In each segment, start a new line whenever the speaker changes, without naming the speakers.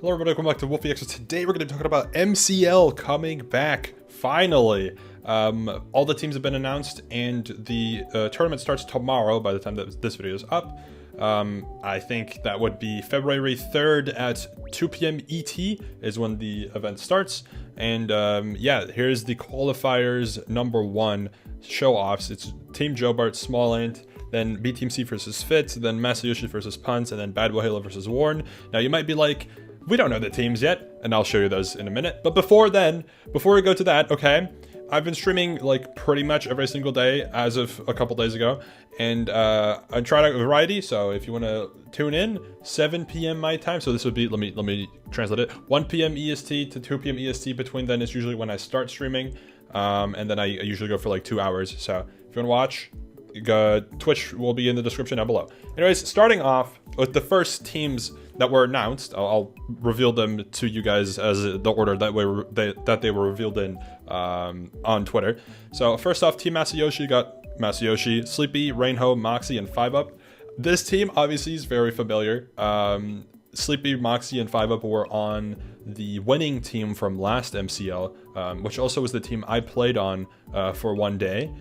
Hello everybody, welcome back to Wolfeei. So today we're going to be talking about MCL coming back, finally. All the teams have been announced and the tournament starts tomorrow by the time that this video is up. I think that would be February 3rd at 2 p.m. ET is when the event starts. And yeah, here's the qualifiers number 1 show-offs. It's Team Joart, Smallant, then BTMC versus Fitz, then Masayoshi versus Punts, and then BadBoyHalo versus Warren. Now you might be like, we don't know the teams yet, and I'll show you those in a minute. But before we go to that, okay, I've been streaming like pretty much every single day as of a couple days ago, and I'm trying out a variety. So if you want to tune in, 7 p.m. my time. So this would be, let me translate it, 1 p.m. EST to 2 p.m. EST. Between then is usually when I start streaming, and then I usually go for like 2 hours. So if you want to watch, Twitch will be in the description down below. Anyways, starting off with the first teams that were announced, I'll reveal them to you guys as the order that they were revealed in on Twitter. So first off, Team Masayoshi got Masayoshi, Sleepy, Rainho, Moxie, and 5UP. This team obviously is very familiar. Sleepy, Moxie, and 5UP were on the winning team from last MCL, which also was the team I played on for one day.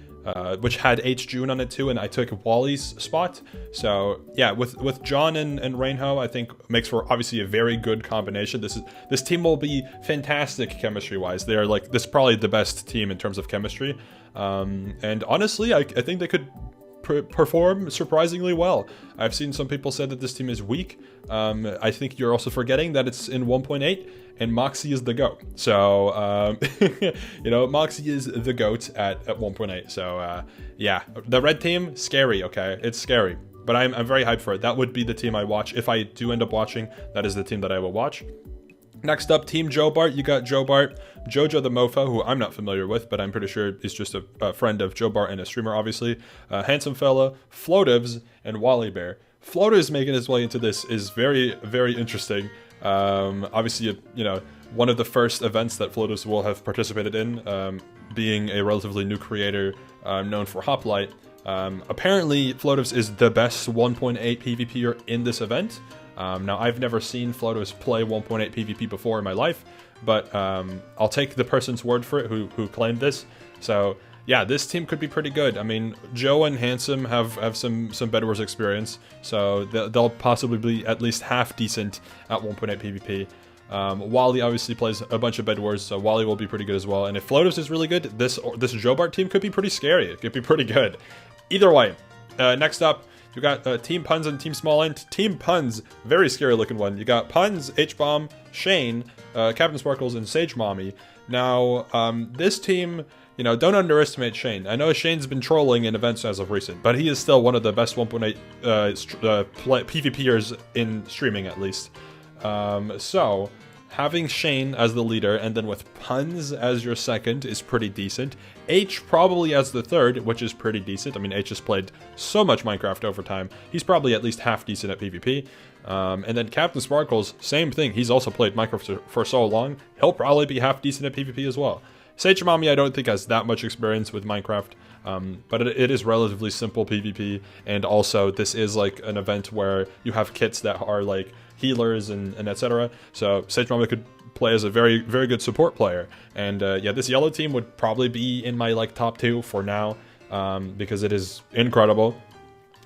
Which had H. June on it too, and I took Wally's spot. So yeah, with John and Rainho, I think makes for obviously a very good combination. This team will be fantastic chemistry wise. They are like, this is probably the best team in terms of chemistry, and honestly, I think they could perform surprisingly well. I've seen some people say that this team is weak. I think you're also forgetting that it's in 1.8 and Moxie is the GOAT. So, you know, Moxie is the GOAT at 1.8. So, yeah, the red team, scary, okay? It's scary, but I'm very hyped for it. That would be the team I watch. If I do end up watching, that is the team that I will watch. Next up, Team Joart. You got Joart, Jojo the Mofo, who I'm not familiar with, but I'm pretty sure he's just a friend of Joart and a streamer, obviously. Handsome Fella, Floativs, and Wally Bear. Floativs making his way into this is very, very interesting. Obviously, you know, one of the first events that Floativs will have participated in, being a relatively new creator known for Hoplite. Apparently, Floativs is the best 1.8 PvPer in this event. Now, I've never seen Floativs play 1.8 PvP before in my life, but I'll take the person's word for it who claimed this. So, yeah, this team could be pretty good. I mean, Joe and Handsome have some Bed Wars experience, so they'll possibly be at least half decent at 1.8 PvP. Wally obviously plays a bunch of Bed Wars, so Wally will be pretty good as well. And if Floativs is really good, this Joart team could be pretty scary. It could be pretty good. Either way, next up, you got Team Puns and Team Smallant. Team Puns, very scary looking one. You got Puns, H-Bomb, Shane, Captain Sparkles, and Sage Mommy. Now, this team, you know, don't underestimate Shane. I know Shane's been trolling in events as of recent, but he is still one of the best 1.8 PvPers in streaming, at least. So, having Shane as the leader, and then with Puns as your second is pretty decent. H probably as the third, which is pretty decent. I mean, H has played so much Minecraft over time. He's probably at least half decent at PvP. And then Captain Sparkles, same thing. He's also played Minecraft for so long. He'll probably be half decent at PvP as well. Sage Mommy, I don't think has that much experience with Minecraft, but it is relatively simple PvP, and also this is like an event where you have kits that are like healers and etc. So Sage Mommy could play as a very, very good support player, and yeah, this yellow team would probably be in my like top 2 for now, because it is incredible.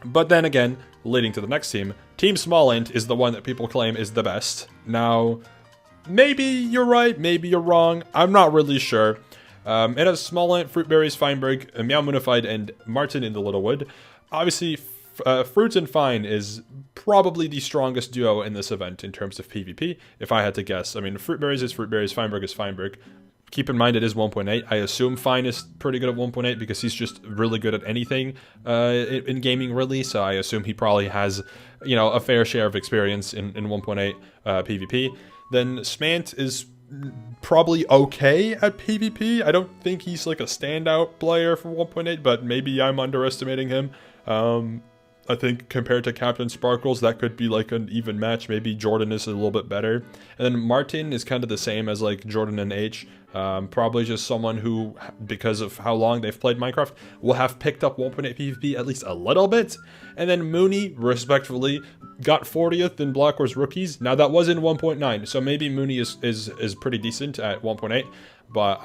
But then again, leading to the next team, Team Smallant is the one that people claim is the best. Now, maybe you're right, maybe you're wrong, I'm not really sure. It has Smallant, Fruitberries, Feinberg, Meow Moonified, and Martin in the Littlewood. Obviously, Fruit and Fine is probably the strongest duo in this event in terms of PvP, if I had to guess. I mean, Fruitberries is Fruitberries, Feinberg is Feinberg. Keep in mind it is 1.8. I assume Fine is pretty good at 1.8 because he's just really good at anything in gaming, really. So I assume he probably has, you know, a fair share of experience in 1.8 PvP. Then Smant is probably okay at PvP. I don't think he's like a standout player for 1.8, but maybe I'm underestimating him. I think compared to Captain Sparkles, that could be like an even match. Maybe Jordan is a little bit better. And then Martin is kind of the same as like Jordan and H. Probably just someone who, because of how long they've played Minecraft, will have picked up 1.8 PvP at least a little bit. And then Mooney, respectfully, got 40th in Block Wars Rookies. Now that was in 1.9, so maybe Mooney is pretty decent at 1.8. But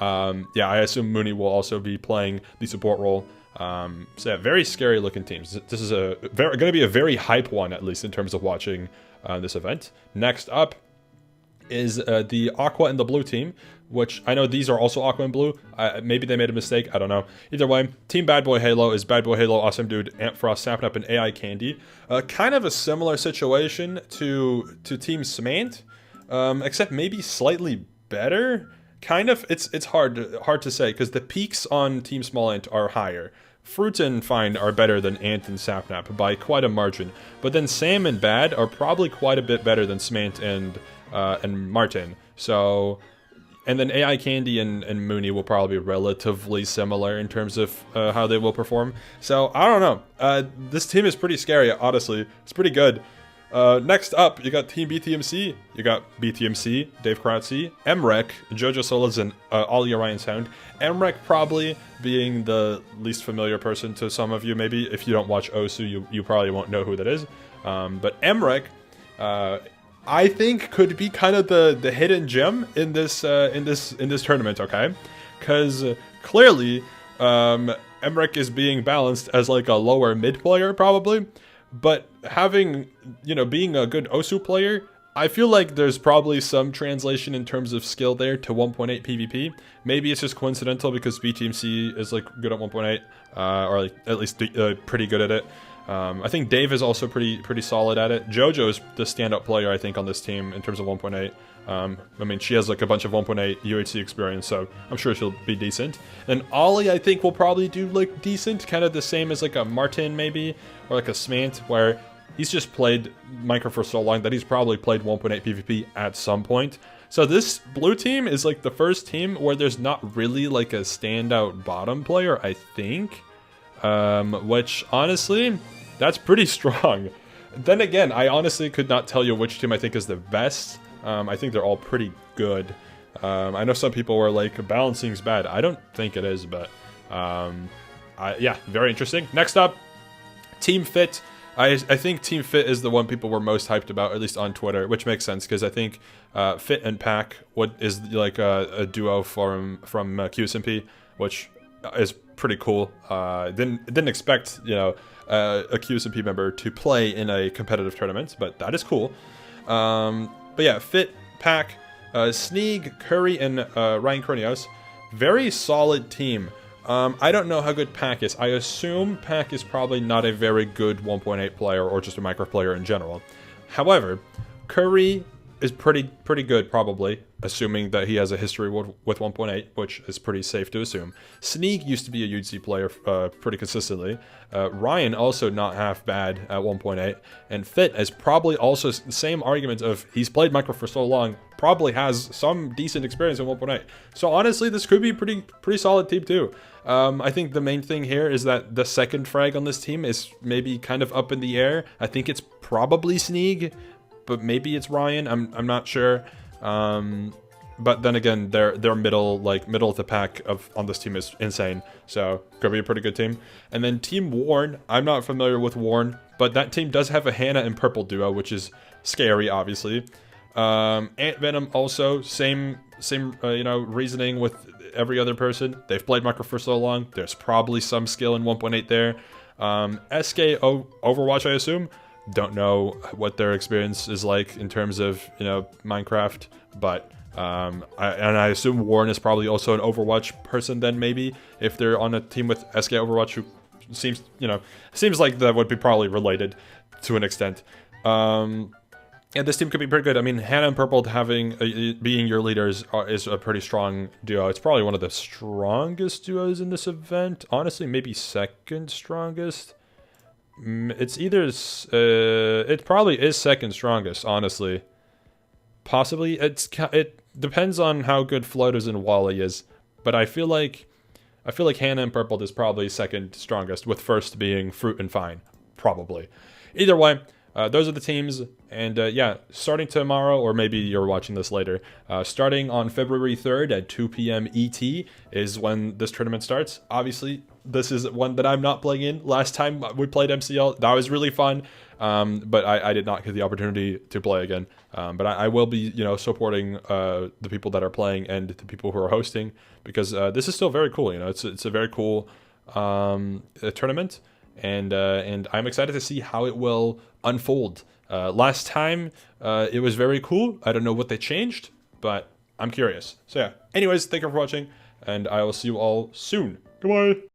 yeah, I assume Mooney will also be playing the support role. So yeah, very scary looking teams. This is going to be a very hype one, at least in terms of watching this event. Next up is the Aqua and the Blue team, which I know these are also Aqua and Blue. Maybe they made a mistake. I don't know. Either way, Team BadBoyHalo is BadBoyHalo, Awesome Dude, Antfrost, Sapnap, and AI Candy. Kind of a similar situation to Team Smallant, except maybe slightly better. Kind of. It's hard to say because the peaks on Team Smallant are higher. Fruit and Fine are better than Ant and Sapnap by quite a margin, but then Sam and Bad are probably quite a bit better than Smallant and Martin. So, and then AI Candy and Mooney will probably be relatively similar in terms of how they will perform. So I don't know. This team is pretty scary, honestly. It's pretty good. Next up, you got Team BTMC. You got BTMC, Dave Kratzy, Emrek, Jojo Solas, and Ollie Orion Sound. Emrek probably being the least familiar person to some of you. Maybe if you don't watch Osu, you probably won't know who that is. But Emrek, I think could be kind of the hidden gem in this tournament. Okay, because clearly Emrek is being balanced as like a lower mid player probably. But having, being a good Osu player, I feel like there's probably some translation in terms of skill there to 1.8 PvP. Maybe it's just coincidental because BTMC is like good at 1.8, or like at least pretty good at it. I think Dave is also pretty solid at it. Jojo is the standout player I think on this team in terms of 1.8. I mean, she has like a bunch of 1.8 UHC experience, so I'm sure she'll be decent. And Ollie, I think, will probably do like decent, kind of the same as like a Martin maybe, or like a Smallant, where he's just played Minecraft for so long that he's probably played 1.8 PvP at some point. So this blue team is like the first team where there's not really like a standout bottom player, I think. Which honestly, that's pretty strong. Then again, I honestly could not tell you which team I think is the best. I think they're all pretty good. I know some people were like, balancing's bad. I don't think it is, but yeah, very interesting. Next up, Team Fit. I think Team Fit is the one people were most hyped about, at least on Twitter, which makes sense because I think Fit and Pack is like a duo from QSMP, which is pretty cool. Didn't expect a QSMP member to play in a competitive tournament, but that is cool. But yeah, Fit, Pack, Sneeg, Curry, and Ryan Cornios. Very solid team. I don't know how good Pack is. I assume Pack is probably not a very good 1.8 player or just a Minecraft player in general. However, Curry is pretty good probably, assuming that he has a history with 1.8, which is pretty safe to assume. Sneeg used to be a UC player pretty consistently. Ryan also not half bad at 1.8, and Fit is probably also the same argument of he's played Minecraft for so long, probably has some decent experience in 1.8. So honestly, this could be pretty solid team too. I think the main thing here is that the second frag on this team is maybe kind of up in the air. I think it's probably Sneeg, but maybe it's Ryan. I'm not sure. But then again, their middle of the pack on this team is insane. So could be a pretty good team. And then Team Warren. I'm not familiar with Warren, but that team does have a Hannah and Purple duo, which is scary, obviously. Ant Venom also same reasoning with every other person. They've played Minecraft for so long. There's probably some skill in 1.8 there. SK Overwatch, I assume. Don't know what their experience is like in terms of Minecraft, but I assume Warren is probably also an Overwatch person. Then maybe if they're on a team with SK Overwatch, who seems like that would be probably related to an extent. Yeah, this team could be pretty good. I mean, Hannah and Purple being your leaders is a pretty strong duo. It's probably one of the strongest duos in this event. Honestly, maybe second strongest. It's either it probably is second strongest, honestly. Possibly it depends on how good Floaters and Wally is, but I feel like Hannah and Purple is probably second strongest, with first being Fruit and Fine. probably. Either way, those are the teams, and yeah, starting tomorrow, or maybe you're watching this later, starting on February 3rd at 2 p.m. ET is when this tournament starts. Obviously, this is one that I'm not playing in. Last time we played MCL, that was really fun, but I did not get the opportunity to play again. But I will be, you know, supporting the people that are playing and the people who are hosting, because this is still very cool. You know, it's a very cool tournament. And I'm excited to see how it will unfold. Last time, it was very cool. I don't know what they changed, but I'm curious. So yeah, anyways, thank you for watching, and I will see you all soon. Goodbye!